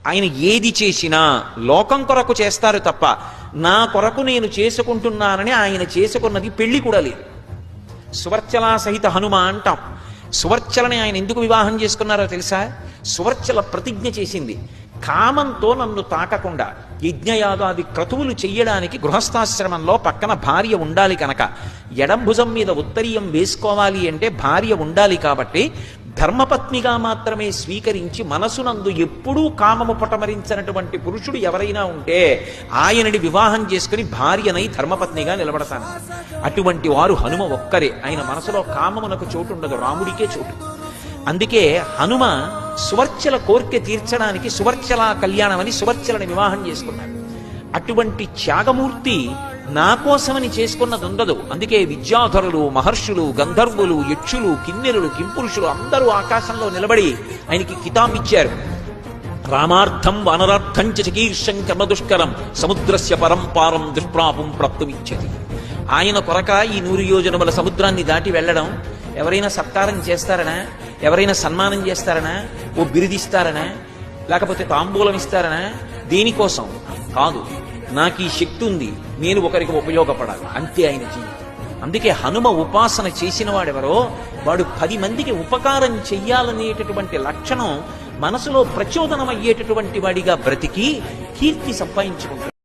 ఆయన ఏది చేసినా లోకం కొరకు చేస్తారు తప్ప నా కొరకు నేను చేసుకుంటున్నానని ఆయన చేసుకున్నది పెళ్లి కూడా లేదు. సువర్చలా సహిత హనుమ అంటాం. సువర్చలని ఆయన ఎందుకు వివాహం చేసుకున్నారో తెలుసా? సువర్చల ప్రతిజ్ఞ చేసింది, కామంతో నన్ను తాకకుండా యజ్ఞయాగాది క్రతువులు చెయ్యడానికి గృహస్థాశ్రమంలో పక్కన భార్య ఉండాలి కనుక, ఎడంభుజం మీద ఉత్తరీయం వేసుకోవాలి అంటే భార్య ఉండాలి కాబట్టి ధర్మపత్నిగా మాత్రమే స్వీకరించి మనసునందు ఎప్పుడూ కామము పటమరించినటువంటి పురుషుడు ఎవరైనా ఉంటే ఆయనని వివాహం చేసుకుని భార్యనై ధర్మపత్నిగా నిలబడతాను. అటువంటి వారు హనుమ ఒక్కరే. ఆయన మనసులో కామమునకు చోటు ఉండదు, రాముడికే చోటు. అందుకే హనుమ సువర్చల కోరిక తీర్చడానికి సువర్చల కళ్యాణం అని సువర్చలని వివాహం చేసుకున్నాడు. అటువంటి త్యాగమూర్తి నా కోసమని చేసుకున్నది ఉండదు. అందుకే విద్యాధరులు, మహర్షులు, గంధర్వులు, యక్షులు, కిన్నెరులు, కింపురుషులు అందరూ ఆకాశంలో నిలబడి ఆయనకి కితాబ్ ఇచ్చారు. రామార్థం వానరార్థం చకీర్షం కర్మదుష్కరం సముద్రస్య పరంపారం దుష్ప్రాపం ప్రాప్తుమిచ్చతి. ఆయన కొరక ఈ 100 యోజనముల సముద్రాన్ని దాటి వెళ్ళడం ఎవరైనా సత్కారం చేస్తారనా, ఎవరైనా సన్మానం చేస్తారనా, ఓ బిరుదిస్తారనా, లేకపోతే తాంబూలం ఇస్తారనా? దేనికోసం కాదు, నాకు ఈ శక్తి ఉంది, నేను ఒకరికి ఉపయోగపడాలి, అంతే ఆయన జీవితం. అందుకే హనుమ ఉపాసన చేసిన వాడెవరో వాడు 10 మందికి ఉపకారం చెయ్యాలనేటటువంటి లక్షణం మనసులో ప్రచోదనం అయ్యేటటువంటి వాడిగా బ్రతికి కీర్తి సంపాదించుకుంటాడు.